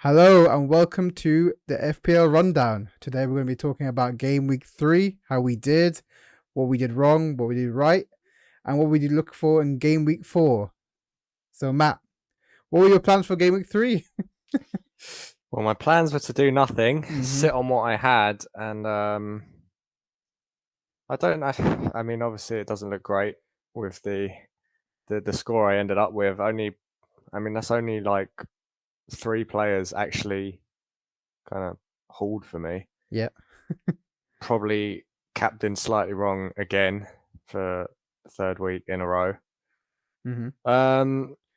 Hello and welcome to the FPL Rundown. Today we're going to be talking about game week 3, how we did, what we did wrong, what we did right, and what we did look for in game week 4. So Matt, what were your plans for game week 3? Well, my plans were to do nothing, Mm-hmm. sit on what I had, and I don't know. I mean, obviously, it doesn't look great with the score I ended up with. That's only like 3 players actually kind of hauled for me. Yeah. Probably captained slightly wrong again for the third week in a row. Mm-hmm.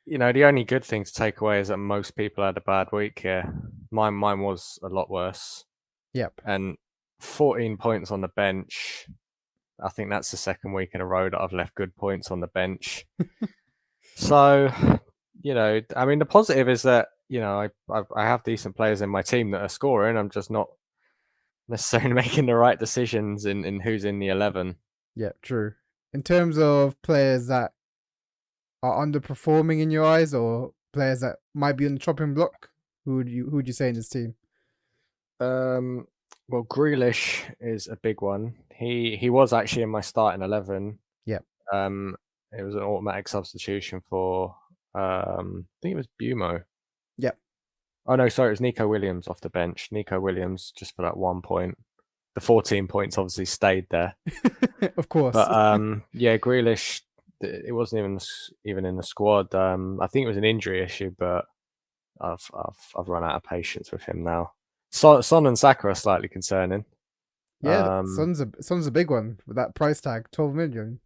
The only good thing to take away is that most people had a bad week here. Mine was a lot worse, Yep. and 14 points on the bench. I think that's the second week in a row that I've left good points on the bench. So, the positive is that I have decent players in my team that are scoring. I'm just not necessarily making the right decisions in who's in the 11. Yeah, true. In terms of players that are underperforming in your eyes or players that might be on the chopping block, who would you say in this team? Um, well, Grealish is a big one. He was actually in my starting 11. Yep. Um, it was an automatic substitution for I think it was Bumo. Yep. Oh no, sorry, it was Nico Williams off the bench. Nico Williams just for that 1 point. The 14 points obviously stayed there. Of course. But yeah, Grealish, it wasn't even in the squad. I think it was an injury issue, but I've run out of patience with him now. Son and Saka are slightly concerning. Yeah, Um, Son's a big one with that price tag, 12 million.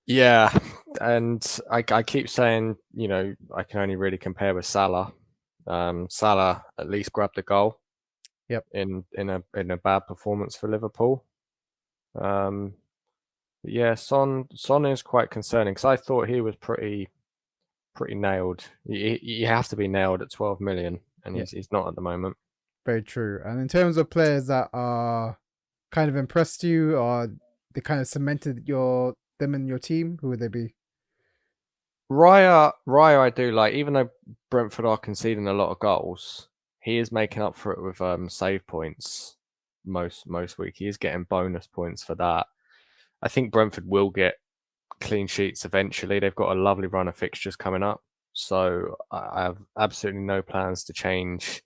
yeah, and I keep saying, I can only really compare with Salah. Salah at least grabbed a goal Yep. in a bad performance for Liverpool. Um, yeah, Son is quite concerning because I thought he was pretty nailed. You have to be nailed at 12 million, and Yeah, he's not at the moment. very true. And in terms of players that are kind of impressed you or they kind of cemented them in your team, who would they be? Raya, I do like, even though Brentford are conceding a lot of goals, he is making up for it with save points most week. He is getting bonus points for that. I think Brentford will get clean sheets eventually. They've got a lovely run of fixtures coming up, so I have absolutely no plans to change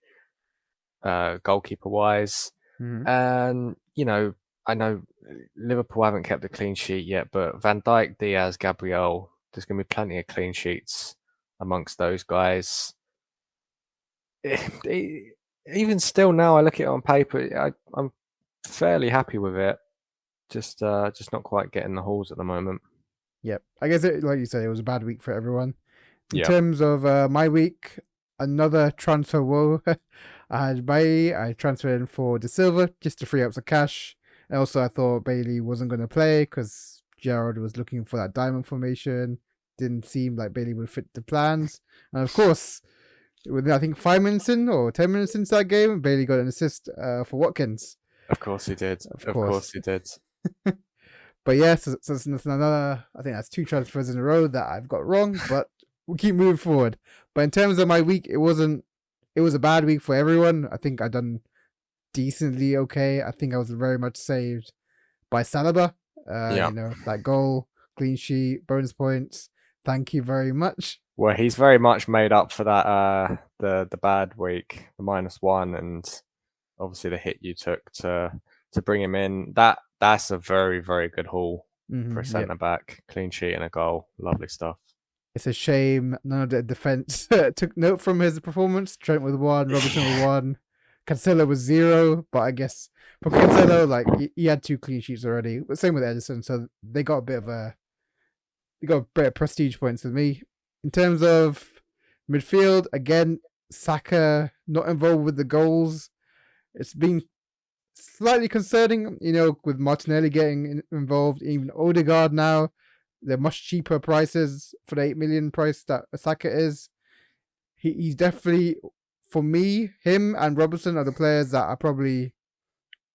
goalkeeper wise. Mm-hmm. And I know Liverpool haven't kept a clean sheet yet, but Van Dijk, Diaz, Gabriel, there's going to be plenty of clean sheets amongst those guys. Even still now, I look at it on paper, I'm fairly happy with it. Just not quite getting the hauls at the moment. Yep. I guess like you said, it was a bad week for everyone. In Yeah. terms of my week, another transfer woe. I had Bailey. I transferred in for De Silva just to free up some cash. And also, I thought Bailey wasn't going to play because Gerard was looking for that diamond formation. Didn't seem like Bailey would fit the plans. And of course, within I think 5 minutes in or 10 minutes into that game, Bailey got an assist for Watkins. Of course he did. Of Of course course. he did. But yeah, so it's another. I think that's 2 transfers in a row that I've got wrong, but we'll keep moving forward. But in terms of my week, it wasn't. It was a bad week for everyone. I think I done decently okay. I think I was very much saved by Saliba. Yeah. That goal, clean sheet, bonus points. Thank you very much. Well, he's very much made up for that the bad week, the -1, and obviously the hit you took to bring him in. That's a very, very good haul for a Yep. centre back, clean sheet and a goal. Lovely stuff. It's a shame none of the defense took note from his performance. Trent with 1, Robertson with 1, Cancelo was 0. But I guess for Cancelo, like he had 2 clean sheets already. Same with Edison, so they got better prestige points than me. In terms of midfield, again, Saka not involved with the goals. It's been slightly concerning, with Martinelli getting involved, even Odegaard now. They're much cheaper prices for the 8 million price that Saka is. He's definitely, for me, him and Robertson are the players that are probably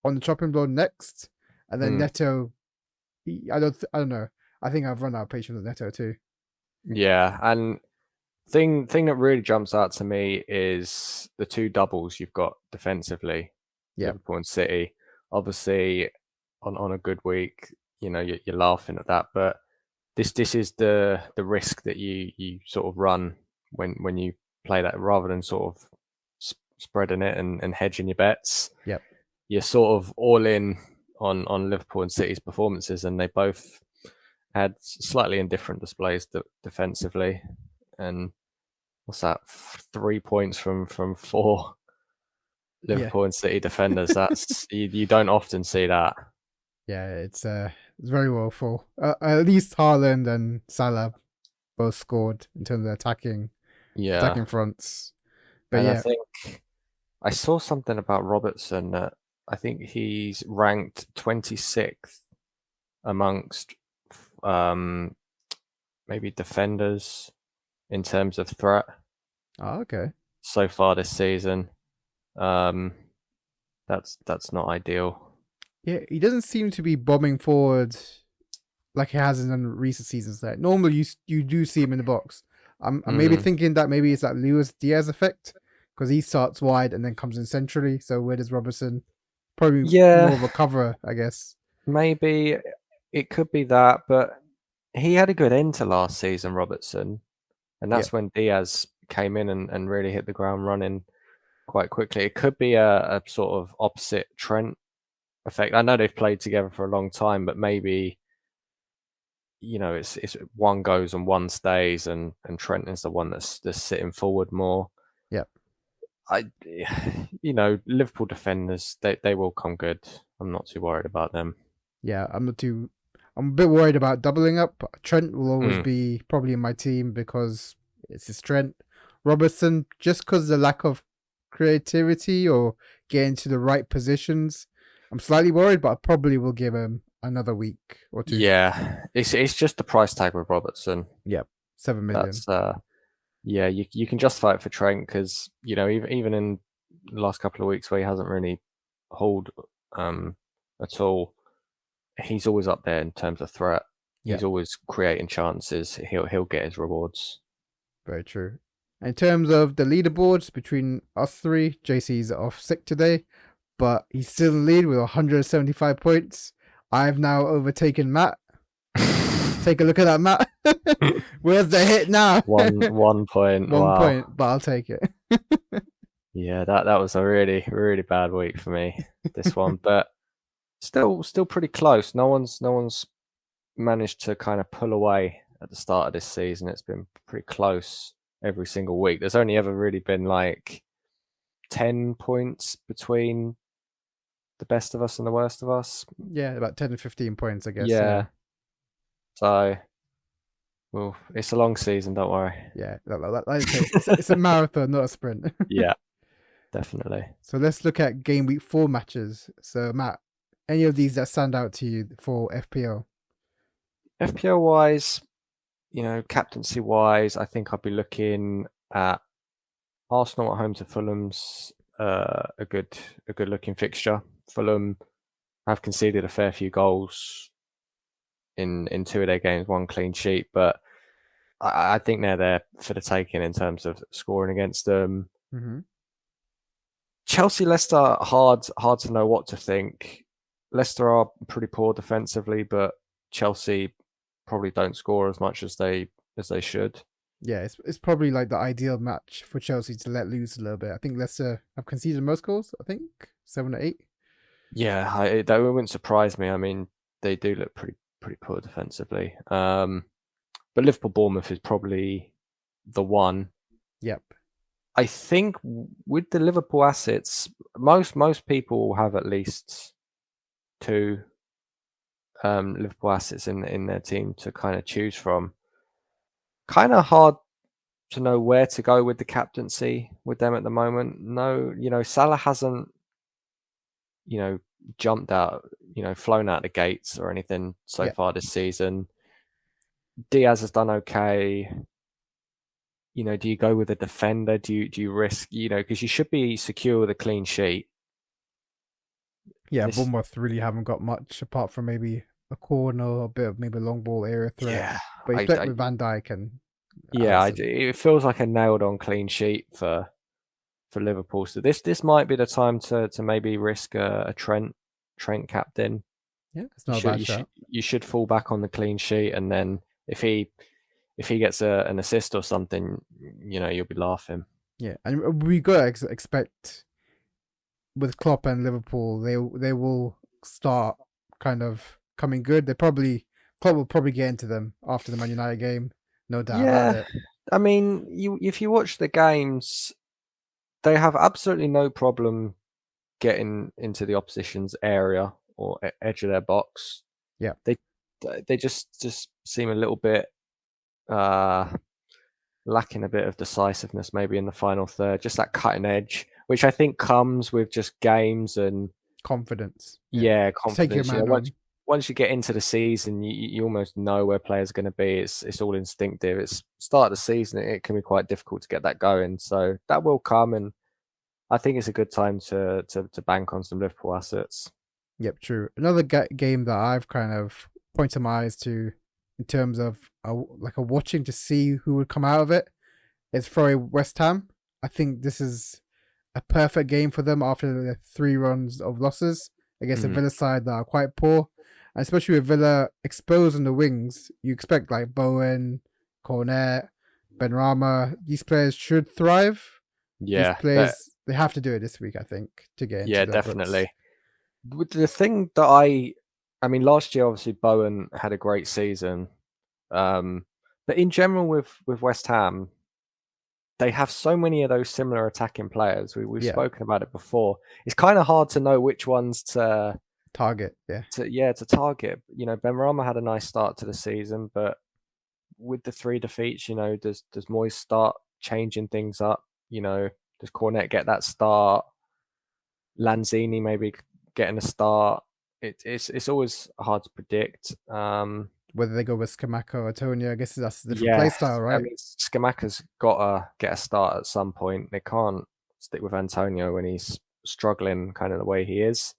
on the chopping block next. And then Mm. Neto, I don't know. I think I've run out of patience with Neto too. Yeah, and Thing that really jumps out to me is the two doubles you've got defensively, Yeah. Liverpool and City. Obviously, on a good week, you're laughing at that, but this is the risk that you sort of run when you play that, rather than sort of spreading it and hedging your bets. Yep. You're sort of all in on Liverpool and City's performances, and they both had slightly indifferent displays defensively. And what's that? 3 points from four Yeah. Liverpool and City defenders. That's you don't often see that. Yeah, it's very woeful. At least Haaland and Salah both scored in terms of attacking Yeah, fronts. But and I yeah, think I saw something about Robertson that I think he's ranked 26th amongst maybe defenders in terms of threat okay. so far this season. That's not ideal. Yeah, he doesn't seem to be bombing forward like he has in recent seasons. Like normally, you do see him in the box. I'm maybe thinking that maybe it's that Luis Diaz effect because he starts wide and then comes in centrally. So where does Robertson? Probably more of a cover, I guess. Maybe it could be that, but he had a good end to last season, Robertson, and that's when Diaz came in and really hit the ground running quite quickly. It could be a sort of opposite Trent effect. I know they've played together for a long time, but maybe it's one goes and one stays, and Trent is the one that's sitting forward more. Yep. Liverpool defenders, they will come good. I'm not too worried about them. Yeah, I'm a bit worried about doubling up. Trent will always be probably in my team because it's his Trent. Robertson, just because the lack of creativity or getting to the right positions, I'm slightly worried, but I probably will give him another week or two. Yeah, it's just the price tag with Robertson. Yep, 7 million. That's yeah, you can justify it for Trent because even in the last couple of weeks where he hasn't really hauled at all, he's always up there in terms of threat. Yep. He's always creating chances. He'll get his rewards. Very true. In terms of the leaderboards between us three, JC's off sick today, but he's still in the lead with 175 points. I've now overtaken Matt. Take a look at that, Matt. Where's the hit now? 1 point. 1 point, but I'll take it. Yeah, that was a really, really bad week for me, this one. But still pretty close. No one's managed to kind of pull away at the start of this season. It's been pretty close every single week. There's only ever really been like 10 points between the best of us and the worst of us. Yeah, about 10 to 15 points, I guess. Yeah. So, well, it's a long season, don't worry. Yeah, it's a marathon, not a sprint. Yeah, definitely. So let's look at game week 4 matches. So, Matt, any of these that stand out to you for FPL? FPL wise, captaincy wise, I think I'd be looking at Arsenal at home to Fulham's a good looking fixture. Fulham have conceded a fair few goals in 2 of their games, 1 clean sheet, but I think they're there for the taking in terms of scoring against them. Mm-hmm. Chelsea, Leicester, hard to know what to think. Leicester are pretty poor defensively, but Chelsea probably don't score as much as they should. Yeah, it's probably like the ideal match for Chelsea to let loose a little bit. I think Leicester have conceded most goals. I think 7 or 8. Yeah, that wouldn't surprise me. I mean, they do look pretty poor defensively. But Liverpool Bournemouth is probably the one. Yep. I think with the Liverpool assets, most people will have at least 2 Liverpool assets in their team to kind of choose from. Kind of hard to know where to go with the captaincy with them at the moment. No, Salah hasn't, jumped out, flown out the gates or anything so far this season. Diaz has done okay. Do you go with a defender? Do you risk, because you should be secure with a clean sheet. Yeah, Bournemouth really haven't got much apart from maybe a corner, a bit of maybe a long ball area threat. Yeah, but he's played with Van Dijk and Yeah, it feels like a nailed-on clean sheet for Liverpool. So this might be the time to maybe risk a Trent captain. Yeah, it's not a bad shout. You should fall back on the clean sheet, and then if he gets an assist or something, you'll be laughing. Yeah, and we gotta expect with Klopp and Liverpool, they will start kind of coming good. Klopp will probably get into them after the Man United game, no doubt about Yeah, it. I mean, if you watch the games, they have absolutely no problem getting into the opposition's area or edge of their box. Yeah, they just seem a little bit uh, lacking a bit of decisiveness, maybe in the final third, just that cutting edge, which I think comes with just games and confidence. yeah, Take your confidence. man on. Once you get into the season, you almost know where players are going to be. It's all instinctive. It's start of the season, it can be quite difficult to get that going. So that will come, and I think it's a good time to bank on some Liverpool assets. Yep, true. Another game that I've kind of pointed my eyes to in terms of like a watching to see who would come out of it is for West Ham. I think this is a perfect game for them after the 3 runs of losses against a Villa side that are quite poor. And especially with Villa exposed on the wings, you expect like Bowen, Cornet, Benrahma, these players should thrive. These Yeah, players, they have to do it this week, I think, to get into the books. definitely. With the thing that I mean, last year obviously Bowen had a great season, but in general with West Ham, they have so many of those similar attacking players. We've Yeah, spoken about it before. It's kind of hard to know which ones target. Yeah, to target. Benrahma had a nice start to the season, but with the 3 defeats, does Moyes start changing things up? Does Cornet get that start? Lanzini maybe getting a start. It's always hard to predict. whether they go with Skamaka or Tony, I guess that's a different play Yeah, style, I right? mean, Scamacca's got to get a start at some point. They can't stick with Antonio when he's struggling kind of the way he is.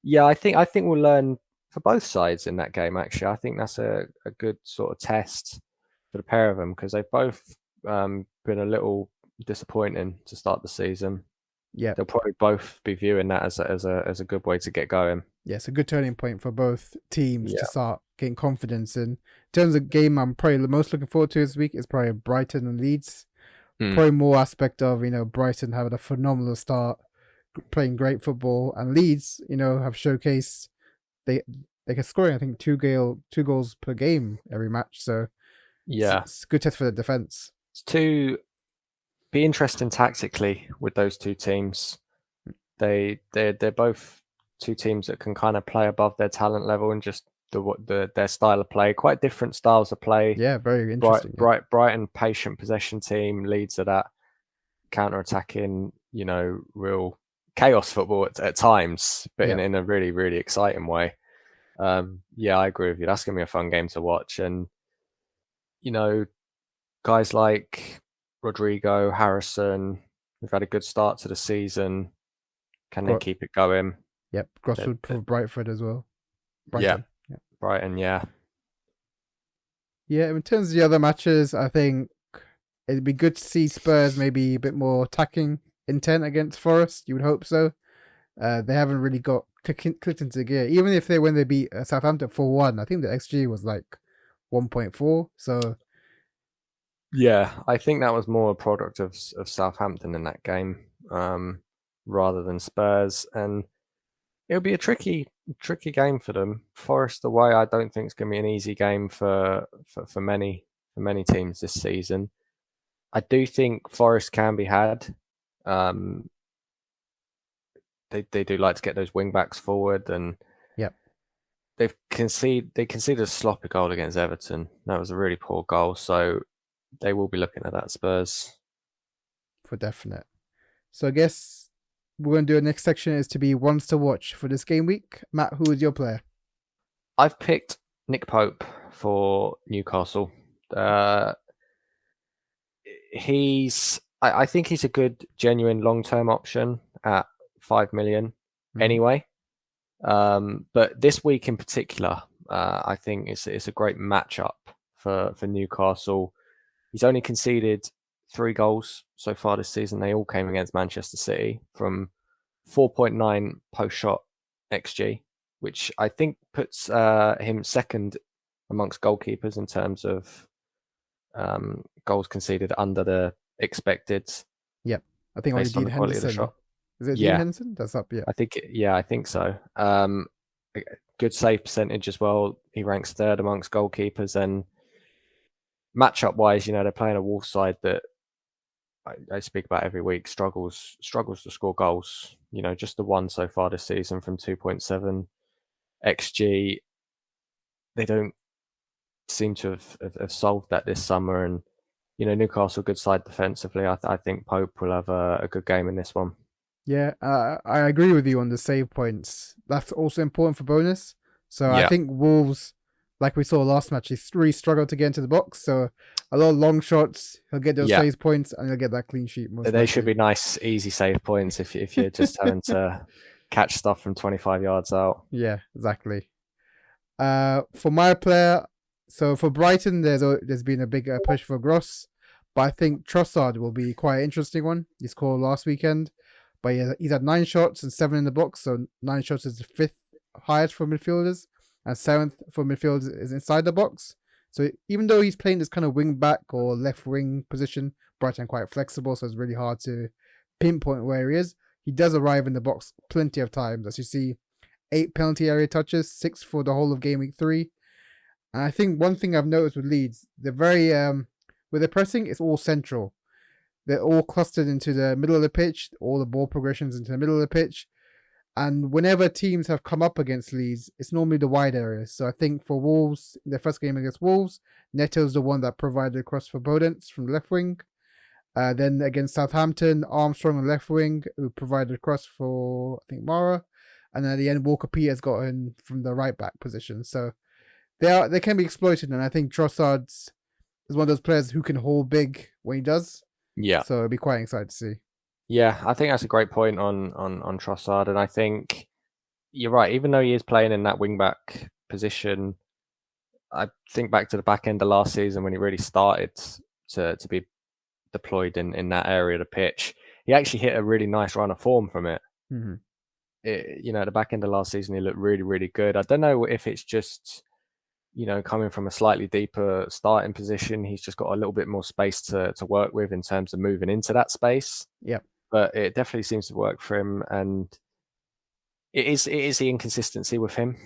Yeah, I think we'll learn for both sides in that game. Actually, I think that's a good sort of test for the pair of them because they've both been a little disappointing to start the season. Yeah, They'll probably both be viewing that as a good way to get going. yeah, it's a good turning point for both teams to Yeah. start getting confidence in. In terms of game, I'm probably the most looking forward to this week is probably Brighton and Leeds. Mm. Probably more aspect of Brighton having a phenomenal start, playing great football, and Leeds have showcased they they can scoring I think two goals per game every match. So Yeah. it's a good test for the defense. To be interesting tactically with those two teams. They're both two teams that can kind of play above their talent level and just their style of play. Quite different styles of play. Yeah, very interesting. Brighton patient possession team, Leeds are that counter attacking, real chaos football at times, but Yeah, in a really, really exciting way. Yeah, I agree with you. That's gonna be a fun game to watch. And you know, guys like Rodrigo, Harrison, we've had a good start to the season. Can they keep it going? Yep, Grosswood for Brightford as well. Yeah, Brighton. Yeah. Brighton, yeah. Yeah, in terms of the other matches, I think it'd be good to see Spurs maybe a bit more attacking intent against Forest. You would hope so. They haven't really got clicked into gear. Even if when they beat Southampton 4-1, I think the XG was like 1.4. So yeah, I think that was more a product of Southampton in that game, rather than Spurs, and it'll be a tricky game for them. Forest away, I don't think it's going to be an easy game for many teams this season. I do think Forest can be had. They do like to get those wing backs forward, and yep, they conceded a sloppy goal against Everton. That was a really poor goal, so they will be looking at that Spurs. for definite. So I guess we're going to do a next section is to be ones to watch for this game week. Matt, who is your player? I've picked Nick Pope for Newcastle. I think he's a good, genuine long-term option at 5 million anyway. But this week in particular, I think it's a great matchup for Newcastle. He's only conceded 3 goals so far this season. They all came against Manchester City from 4.9 post-shot XG, which I think puts him second amongst goalkeepers in terms of goals conceded under the expected. Yep. I think only based on Dean the quality of the Henderson. shot. Is it Dean Yeah, Henderson? That's up, yeah. I think so. Good save percentage as well. He ranks third amongst goalkeepers, and matchup wise, they're playing a Wolves side that I speak about every week struggles to score goals. Just the one so far this season from 2.7 xG. They don't seem to have solved that this summer, and Newcastle good side defensively. I think Pope will have a good game in this one. Yeah, I agree with you on the save points. That's also important for bonus. So I think Wolves, like we saw last match, he really struggled to get into the box. So a lot of long shots, he'll get those save points, and he'll get that clean sheet. They should be nice, easy save points if you're just having to catch stuff from 25 yards out. Yeah, exactly. For my player, so for Brighton, there's been a big push for Gross, but I think Trossard will be quite an interesting one. He scored last weekend. But he's had 9 shots and 7 in the box. So 9 shots is the 5th highest for midfielders. And 7th for midfielders is inside the box. So even though he's playing this kind of wing back or left wing position, Brighton quite flexible. So it's really hard to pinpoint where he is. He does arrive in the box plenty of times. As you see, 8 penalty area touches, 6 for the whole of game week 3. And I think one thing I've noticed with Leeds, they're very, with the pressing, it's all central. They're all clustered into the middle of the pitch, all the ball progressions into the middle of the pitch. And whenever teams have come up against Leeds, it's normally the wide areas. So I think for Wolves, their first game against Wolves, Neto's the one that provided a cross for Bodens from the left wing. Then against Southampton, Armstrong on the left wing, who provided a cross for, I think, Mara. And then at the end, Walker Peters got in from the right back position. So they can be exploited. And I think Trossard is one of those players who can hold big when he does. Yeah. So it'll be quite exciting to see. Yeah, I think that's a great point on Trossard, and I think you're right. Even though he is playing in that wing back position, I think back to the back end of last season when he really started to be deployed in that area of the pitch. He actually hit a really nice run of form from it. Mm-hmm. At the back end of last season, he looked really, really good. I don't know if it's just coming from a slightly deeper starting position, he's just got a little bit more space to work with in terms of moving into that space. Yeah. But it definitely seems to work for him, and it is the inconsistency with him.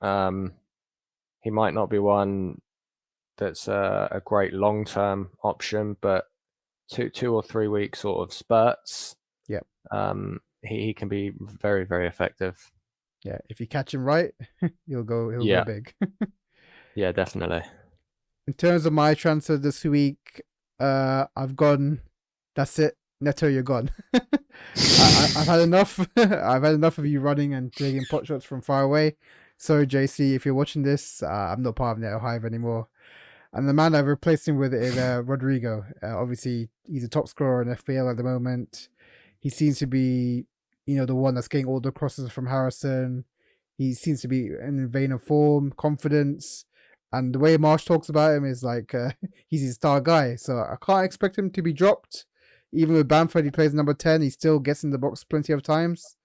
He might not be one that's a great long-term option, but 2 or 3 week sort of spurts. Yeah. He can be very, very effective. Yeah, if you catch him right, he'll go big. Yeah, definitely. In terms of my transfer this week, I've gone. That's it, Neto, you're gone. I've had enough. I've had enough of you running and taking pot shots from far away. Sorry, JC, if you're watching this, I'm not part of Neto Hive anymore. And the man I've replaced him with is Rodrigo. Obviously, he's a top scorer in FPL at the moment. He seems to be, the one that's getting all the crosses from Harrison. He seems to be in a vein of form, confidence. And the way Marsh talks about him is like he's his star guy. So I can't expect him to be dropped. Even with Bamford, he plays number 10. He still gets in the box plenty of times.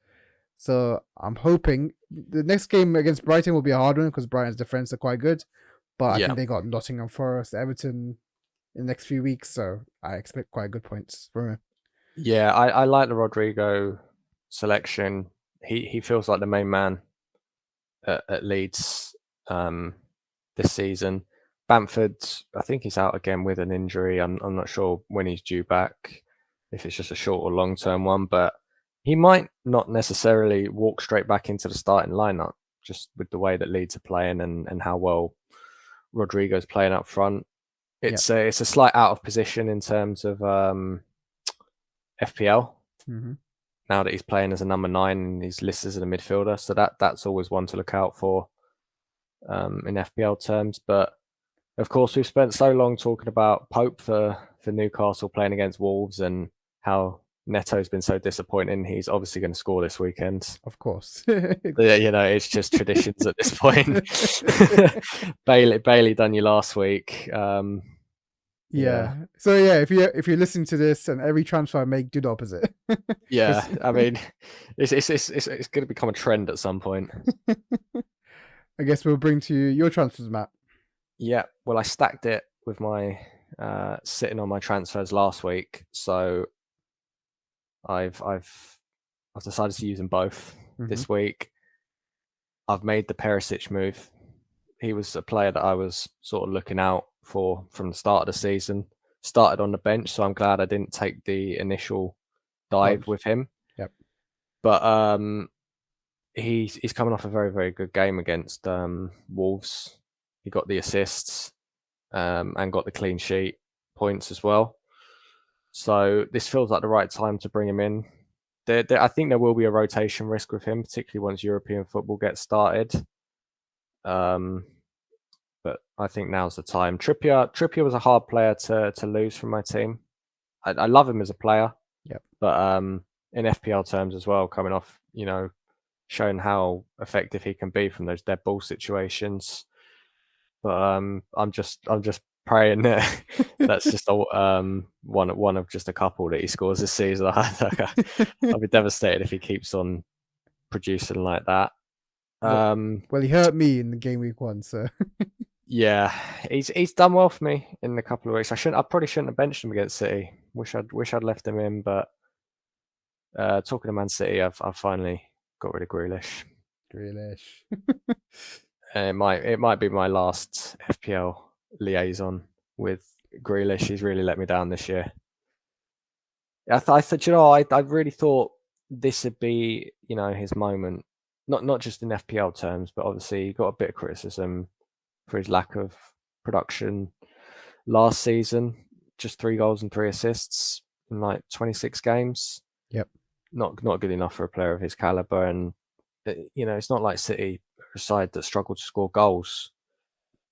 So I'm hoping the next game against Brighton will be a hard one because Brighton's defense are quite good. But I think they got Nottingham Forest, Everton in the next few weeks. So I expect quite good points from him. Yeah, I like the Rodrigo selection. He feels like the main man at Leeds this season. Bamford, I think he's out again with an injury. I'm not sure when he's due back, if it's just a short or long-term one, but he might not necessarily walk straight back into the starting lineup, just with the way that Leeds are playing and how well Rodrigo's playing up front. It's a slight out of position in terms of FPL. Mm-hmm. Now that he's playing as a number 9 and he's listed as a midfielder, so that's always one to look out for in FPL terms. But of course, we've spent so long talking about Pope for Newcastle playing against Wolves and how Neto's been so disappointing. He's obviously going to score this weekend. Of course. It's just traditions at this point. Bailey done you last week. Yeah. So yeah, if you're listening to this and every transfer I make, do the opposite. Yeah, I mean, it's going to become a trend at some point. I guess we'll bring to you your transfers, Matt. Yeah, well, I stacked it with my sitting on my transfers last week, so I've decided to use them both this week. I've made the Perisic move. He was a player that I was sort of looking out for from the start of the season. Started on the bench, so I'm glad I didn't take the initial dive with him. Yep. But he's coming off a very, very good game against Wolves. He got the assists and got the clean sheet points as well. So this feels like the right time to bring him in. I think there will be a rotation risk with him, particularly once European football gets started. But I think now's the time. Trippier was a hard player to lose from my team. I love him as a player. Yep. But in FPL terms as well, coming off, showing how effective he can be from those dead ball situations. But I'm just praying that that's just one of just a couple that he scores this season. I'll be devastated if he keeps on producing like that. Well, he hurt me in the game week 1, so yeah, he's done well for me in a couple of weeks. I probably shouldn't have benched him against City. Wish I'd left him in, but talking to Man City, I've finally got rid of Grealish. It might be my last FPL liaison with Grealish. He's really let me down this year. I thought, I really thought this would be, his moment. Not just in FPL terms, but obviously he got a bit of criticism for his lack of production last season. Just 3 goals and 3 assists in like 26 games. Yep. Not good enough for a player of his caliber. And, it's not like City, a side that struggled to score goals.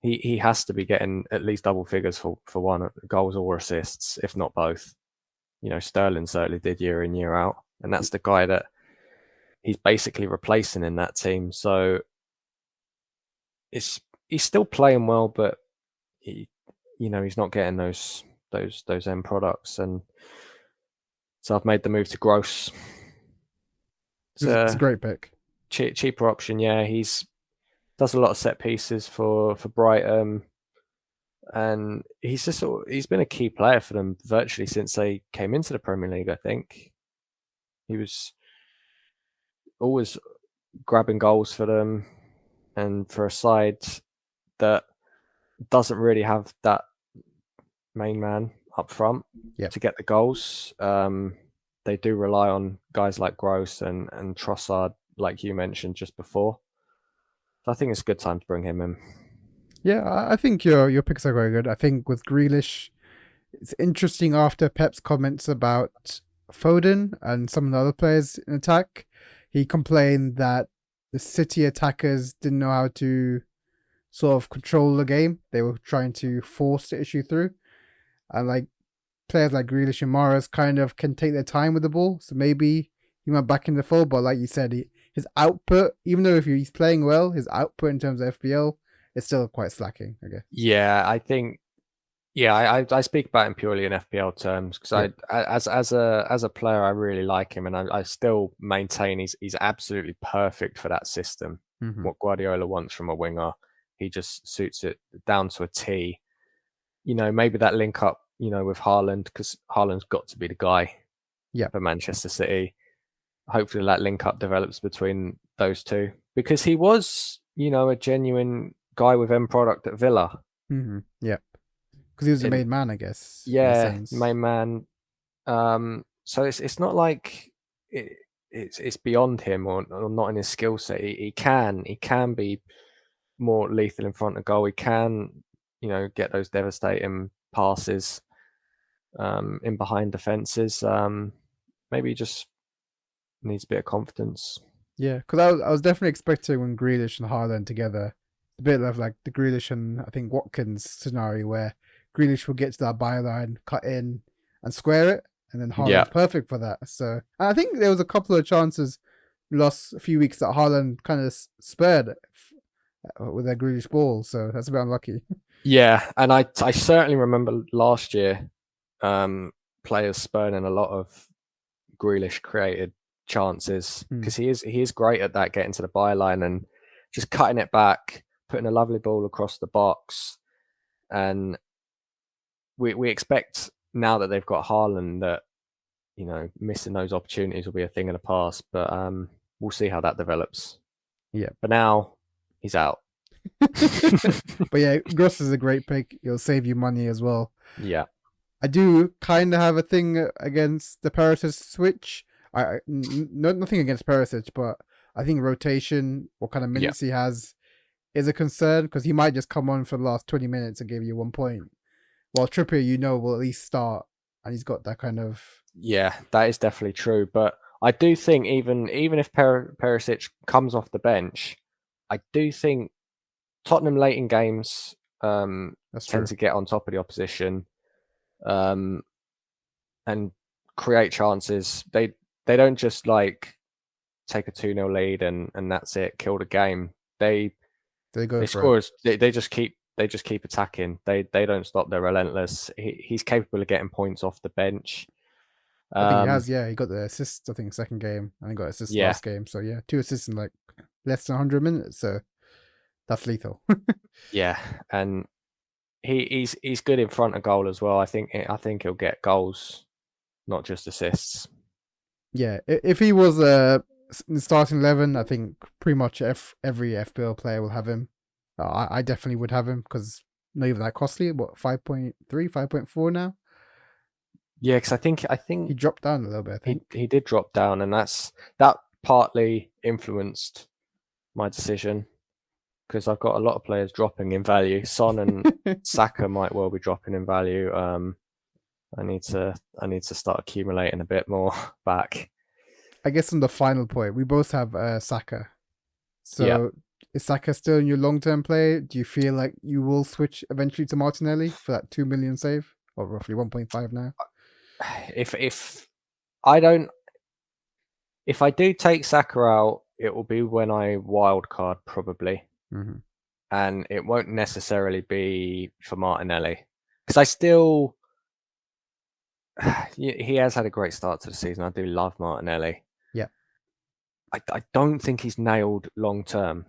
He has to be getting at least double figures for one, goals or assists, if not both. Sterling certainly did year in, year out. And that's the guy that he's basically replacing in that team. So he's still playing well, but he's not getting those end products. And so I've made the move to Gross. It's a great pick. Cheaper option, yeah. He's does a lot of set pieces for Brighton, and he's been a key player for them virtually since they came into the Premier League. I think he was always grabbing goals for them, and for a side that doesn't really have that main man up front to get the goals. They do rely on guys like Gross and Trossard, like you mentioned just before. So I think it's a good time to bring him in. Yeah, I think your picks are very good. I think with Grealish, it's interesting after Pep's comments about Foden and some of the other players in attack. He complained that the City attackers didn't know how to sort of control the game. They were trying to force the issue through. And like players like Grealish and Mahrez kind of can take their time with the ball. So maybe he went back in the fold. But like you said, his output, even though if he's playing well, his output in terms of FPL is still quite slacking, I guess. Yeah, I think. Yeah, I speak about him purely in FPL terms because as a player, I really like him, and I still maintain he's absolutely perfect for that system. What Guardiola wants from a winger, he just suits it down to a T. Maybe that link up, with Haaland, because Haaland's got to be the guy for Manchester City. Hopefully that link up develops between those two, because he was, a genuine guy with end product at Villa. Yeah. Because he was the main man, I guess. Yeah, main man. So it's not like it's beyond him or not in his skill set. He can be more lethal in front of goal. He can, get those devastating passes in behind defenses. Maybe he just needs a bit of confidence. Yeah, because I was definitely expecting when Grealish and Haaland together, a bit of like the Grealish and I think Watkins scenario where Grealish will get to that byline, cut in, and square it, and then Haaland's perfect for that. So I think there was a couple of chances lost a few weeks that Haaland kind of spared with their Grealish ball, so that's a bit unlucky. Yeah, and I certainly remember last year, players spurning a lot of Grealish created chances because he is great at that, getting to the byline and just cutting it back, putting a lovely ball across the box, and we expect now that they've got Haaland that missing those opportunities will be a thing of the past, but we'll see how that develops. Yeah, but now he's out. But yeah, Gross is a great pick. It'll save you money as well. Yeah. I do kind of have a thing against the Perisic switch. Nothing against Perisic, but I think rotation, what kind of minutes he has, is a concern because he might just come on for the last 20 minutes and give you 1 point. While Trippier, will at least start, and he's got that kind of... Yeah, that is definitely true. But I do think even if Perisic comes off the bench, I do think Tottenham late in games tend to get on top of the opposition and create chances. They don't just like take a 2-0 lead and that's it, kill the game. They score. They just keep attacking. They don't stop. They're relentless. He's capable of getting points off the bench. I think he has. Yeah, he got the assist. I think second game, and he got assists last game. So yeah, 2 assists in like less than 100 minutes. So that's lethal. Yeah, and he's good in front of goal as well. I think he'll get goals, not just assists. Yeah, if he was in starting 11, I think pretty much every FPL player will have him. I definitely would have him because not even that costly. What, 5.3, 5.4 now? Yeah, because I think he dropped down a little bit. I think he did drop down, and that partly influenced my decision because I've got a lot of players dropping in value. Son and Saka might well be dropping in value. I need to start accumulating a bit more back. I guess on the final point, we both have Saka. So is Saka still in your long-term play? Do you feel like you will switch eventually to Martinelli for that 2 million save, or roughly 1.5 now? If I do take Saka out, it will be when I wildcard probably, and it won't necessarily be for Martinelli because I still he has had a great start to the season. I do love Martinelli. Yeah, I don't think he's nailed long term.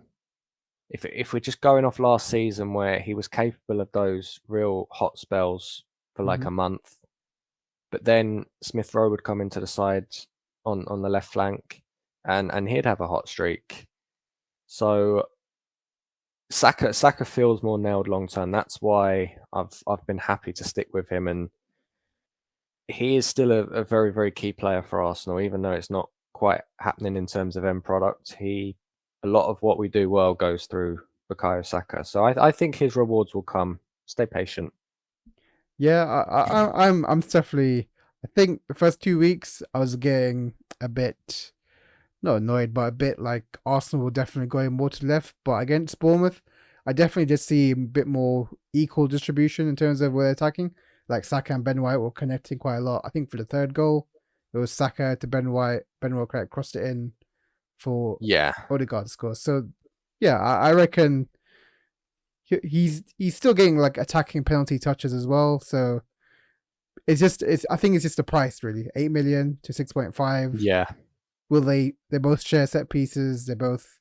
If we're just going off last season where he was capable of those real hot spells for like a month, but then Smith Rowe would come into the side on the left flank and he'd have a hot streak. So Saka feels more nailed long term. That's why I've been happy to stick with him, and he is still a very, very key player for Arsenal, even though it's not quite happening in terms of end product. A lot of what we do well goes through Bukayo Saka. So I think his rewards will come. Stay patient. Yeah, I'm definitely... I think the first 2 weeks I was getting a bit, not annoyed, but a bit like Arsenal were definitely going more to the left. But against Bournemouth, I definitely did see a bit more equal distribution in terms of where they're attacking. Like Saka and Ben White were connecting quite a lot. I think for the third goal, it was Saka to Ben White. Ben White crossed it in for Odegaard to score. So yeah, I reckon he's still getting like attacking penalty touches as well. So I think it's just the price really, 8 million to 6.5. Yeah. Will they both share set pieces? They both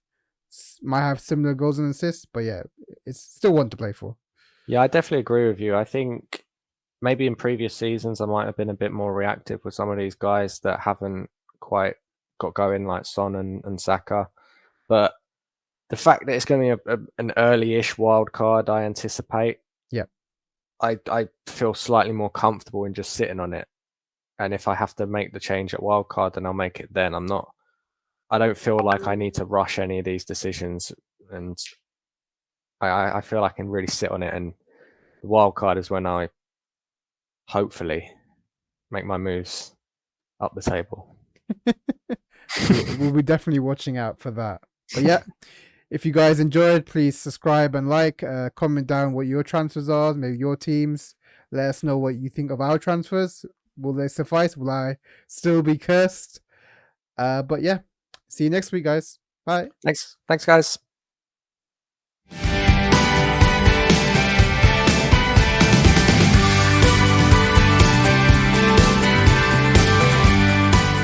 might have similar goals and assists, but yeah, it's still one to play for. Yeah, I definitely agree with you. I think maybe in previous seasons I might have been a bit more reactive with some of these guys that haven't quite got going, like Son and Saka. But the fact that it's going to be an early-ish wild card, I anticipate. Yeah, I feel slightly more comfortable in just sitting on it. And if I have to make the change at wild card, then I'll make it then. I don't feel like I need to rush any of these decisions, and I feel I can really sit on it. And the wild card is when I hopefully make my moves up the table. We'll be definitely watching out for that. But yeah, if you guys enjoyed, please subscribe and like, comment down what your transfers are, maybe your teams. Let us know what you think of our transfers. Will they suffice? Will I still be cursed? But yeah, see you next week, guys. Bye. Thanks, guys.